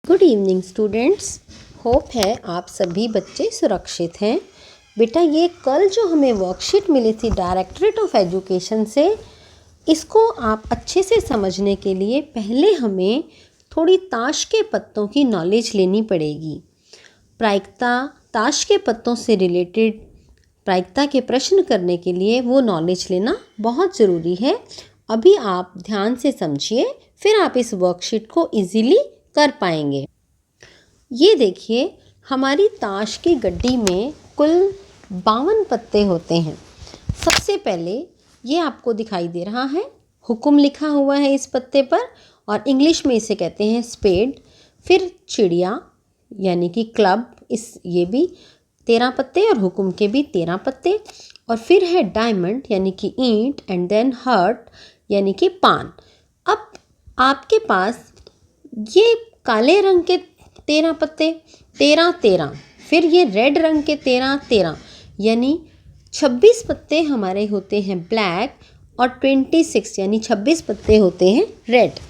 Good evening students. Hope है आप सभी बच्चे सुरक्षित हैं। बेटा ये कल जो हमें वर्कशीट मिली थी डायरेक्टरेट ऑफ एजुकेशन से, इसको आप अच्छे से समझने के लिए पहले हमें थोड़ी ताश के पत्तों की नॉलेज लेनी पड़ेगी। प्रायिकता, ताश के पत्तों से रिलेटेड प्रायिकता के प्रश्न करने के लिए वो नॉलेज लेना बहुत ज़रूरी है। अभी आप ध्यान से समझिए, फिर आप इस वर्कशीट को इजीली कर पाएंगे। ये देखिए, हमारी ताश की गड्डी में कुल 52 पत्ते होते हैं। सबसे पहले ये आपको दिखाई दे रहा है, हुक्म लिखा हुआ है इस पत्ते पर और इंग्लिश में इसे कहते हैं स्पेड। फिर चिड़िया यानी कि क्लब, ये भी 13 पत्ते और हुक्म के भी 13 पत्ते। और फिर है डायमंड यानी कि ईंट, एंड देन हर्ट यानी कि पान। अब आपके पास ये काले रंग के 13 पत्ते, 13, फिर ये रेड रंग के 13 यानी 26 पत्ते हमारे होते हैं ब्लैक, और 26 यानी 26 पत्ते होते हैं रेड।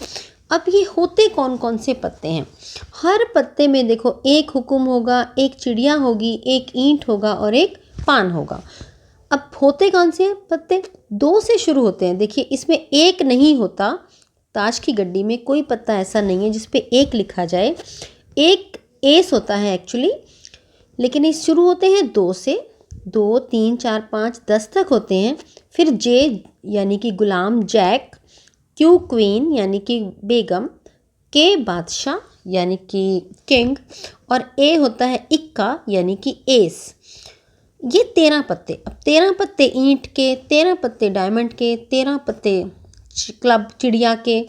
अब ये होते कौन कौन से पत्ते हैं? हर पत्ते में देखो एक हुक्म होगा, एक चिड़िया होगी, एक ईंट होगा और एक पान होगा। अब होते कौन से पत्ते? 2 से शुरू होते हैं। देखिए इसमें एक नहीं होता, ताश की गड्डी में कोई पत्ता ऐसा नहीं है जिस पे एक लिखा जाए। एक एस होता है एक्चुअली, लेकिन ये शुरू होते हैं 2 से। 2, 3, 4, 5, 10 तक होते हैं। फिर जे यानी कि गुलाम, जैक, क्यू क्वीन यानी कि बेगम, के बादशाह यानी कि किंग, और ए होता है इक्का यानी कि एस। ये 13 पत्ते। अब 13 पत्ते ईंट के, 13 पत्ते डायमंड के, 13 पत्ते क्लब चिड़िया के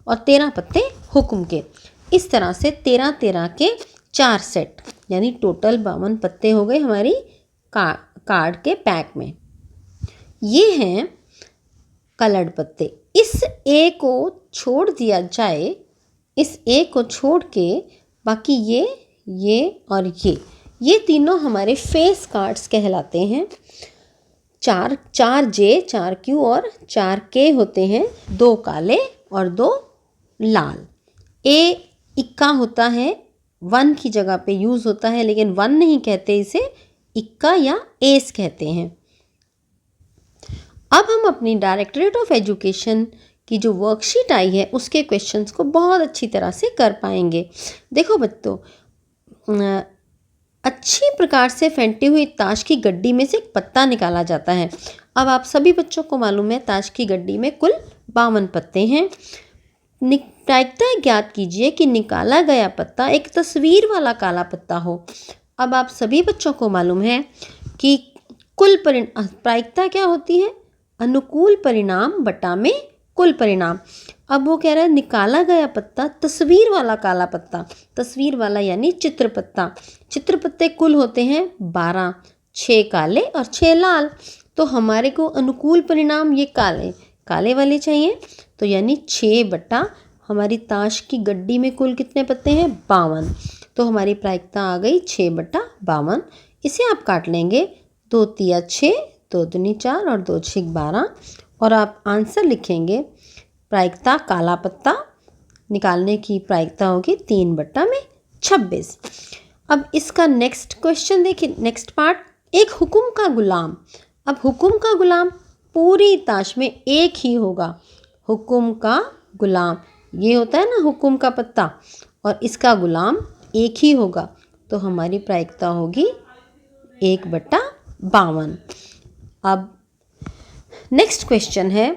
और 13 पत्ते हुक्म के। इस तरह से 13 के 4 सेट यानी टोटल 52 पत्ते हो गए हमारी कार्ड के पैक में। ये हैं कलर्ड पत्ते। इस ए को छोड़ दिया जाए, इस ए को छोड़ के बाकी ये और ये तीनों हमारे फेस कार्ड्स कहलाते हैं। 4 जे, 4 क्यू और 4 के होते हैं। 2 काले और 2 लाल। ए इक्का होता है, 1 की जगह पे यूज़ होता है, लेकिन 1 नहीं कहते इसे, इक्का या एस कहते हैं। अब हम अपनी डायरेक्टरेट ऑफ एजुकेशन की जो वर्कशीट आई है उसके क्वेश्चंस को बहुत अच्छी तरह से कर पाएंगे। देखो बच्चों, अच्छी प्रकार से फेंटी हुई ताश की गड्डी में से एक पत्ता निकाला जाता है। अब आप सभी बच्चों को मालूम है ताश की गड्डी में कुल 52 पत्ते हैं। प्रायिकता ज्ञात कीजिए कि निकाला गया पत्ता एक तस्वीर वाला काला पत्ता हो। अब आप सभी बच्चों को मालूम है कि कुल प्रायिकता क्या होती है? अनुकूल परिणाम बटा में कुल परिणाम। अब वो कह रहा है निकाला गया पत्ता तस्वीर वाला काला पत्ता, तस्वीर वाला यानी चित्र पत्ता। चित्र पत्ते कुल होते हैं 12, 6 काले और 6 लाल। तो हमारे को अनुकूल परिणाम ये काले वाले चाहिए, तो यानी 6 बटा हमारी ताश की गड्डी में कुल कितने पत्ते हैं? 52। तो हमारी प्रायिकता आ गई 6 बटा 52। इसे आप काट लेंगे, 2 तिया 6, 2 दूनी 4 और 2 छीक 12, और आप आंसर लिखेंगे प्रायिकता काला पत्ता निकालने की प्रायिकता होगी 3 बटा में 26। अब इसका नेक्स्ट क्वेश्चन देखिए, नेक्स्ट पार्ट, एक हुक्म का गुलाम। अब हुक्म का गुलाम पूरी ताश में एक ही होगा। हुक्म का गुलाम ये होता है ना, हुक्म का पत्ता, और इसका गुलाम एक ही होगा। तो हमारी प्रायिकता होगी 1 बटा 52। अब नेक्स्ट क्वेश्चन है,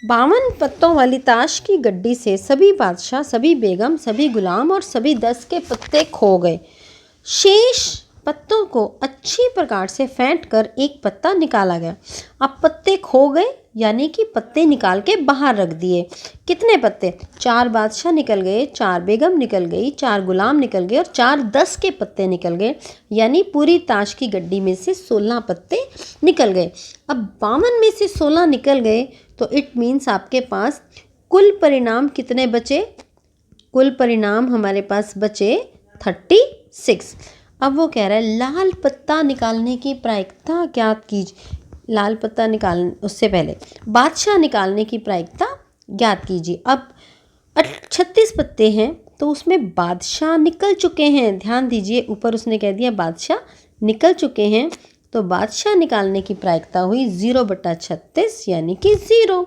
52 पत्तों वाली ताश की गड्डी से सभी बादशाह, सभी बेगम, सभी गुलाम और सभी 10 के पत्ते खो गए। शेष पत्तों को अच्छी प्रकार से फेंट कर एक पत्ता निकाला गया। अब पत्ते खो गए यानी कि पत्ते निकाल के बाहर रख दिए। कितने पत्ते? 4 बादशाह निकल गए, 4 बेगम निकल गई, 4 गुलाम निकल गए और 4 10 के पत्ते निकल गए, यानी पूरी ताश की गड्डी में से 16 पत्ते निकल गए। अब 52 में से 16 निकल गए तो इट मीन्स आपके पास कुल परिणाम कितने बचे? कुल परिणाम हमारे पास बचे 36। अब वो कह रहा है लाल पत्ता निकालने की प्रायिकता ज्ञात कीजिए। लाल पत्ता निकालने उससे पहले बादशाह निकालने की प्रायिकता ज्ञात कीजिए। अब 36 पत्ते हैं तो उसमें बादशाह निकल चुके हैं। ध्यान दीजिए, ऊपर उसने कह दिया बादशाह निकल चुके हैं, तो बादशाह निकालने की प्रायिकता हुई 0/36 यानी कि 0।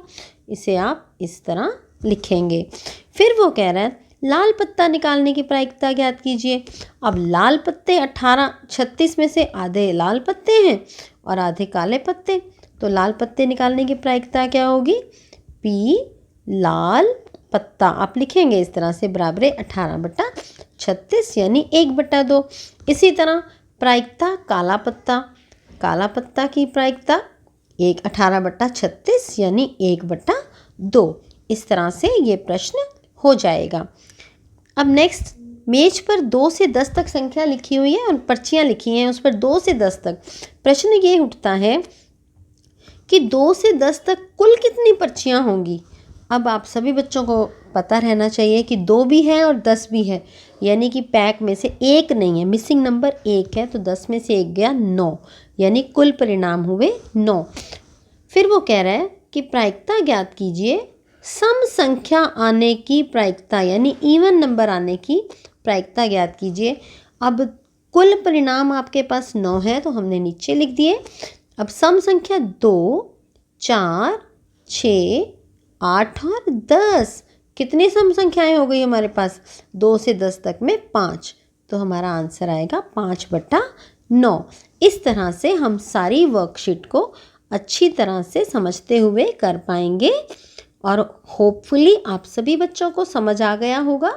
इसे आप इस तरह लिखेंगे। फिर वो कह रहा है लाल पत्ता निकालने की प्रायिकता ज्ञात कीजिए। अब लाल पत्ते 36 में से आधे लाल पत्ते हैं और आधे काले पत्ते, तो लाल पत्ते निकालने की प्रायिकता क्या होगी? P लाल पत्ता आप लिखेंगे इस तरह से बराबर 18/36 यानी 1/2। इसी तरह प्रायिकता काला पत्ता की प्रायिकता 18/36 यानी 1/2। इस तरह से ये प्रश्न हो जाएगा। अब नेक्स्ट, मेज पर 2 से 10 तक संख्या लिखी हुई है और पर्चियाँ लिखी हैं, उस पर 2 से 10 तक प्रश्न ये उठता है कि 2 से 10 तक कुल कितनी पर्चियाँ होंगी। अब आप सभी बच्चों को पता रहना चाहिए कि 2 भी है और 10 भी है, यानी कि पैक में से एक नहीं है, मिसिंग नंबर 1 है, तो 10 में से 1 गया 9, यानी कुल परिणाम हुए 9। फिर वो कह रहा है कि प्रायिकता ज्ञात कीजिए, सम संख्या आने की प्रायिकता यानी इवन नंबर आने की प्रायिकता ज्ञात कीजिए। अब कुल परिणाम आपके पास 9 है, तो हमने नीचे लिख दिए। अब सम संख्या 2, 4, 6, 8 और 10, कितनी सम संख्याएं हो गई हमारे पास? 2 से 10 तक में 5, तो हमारा आंसर आएगा 5/9। इस तरह से हम सारी वर्कशीट को अच्छी तरह से समझते हुए कर पाएंगे और होपफुली आप सभी बच्चों को समझ आ गया होगा।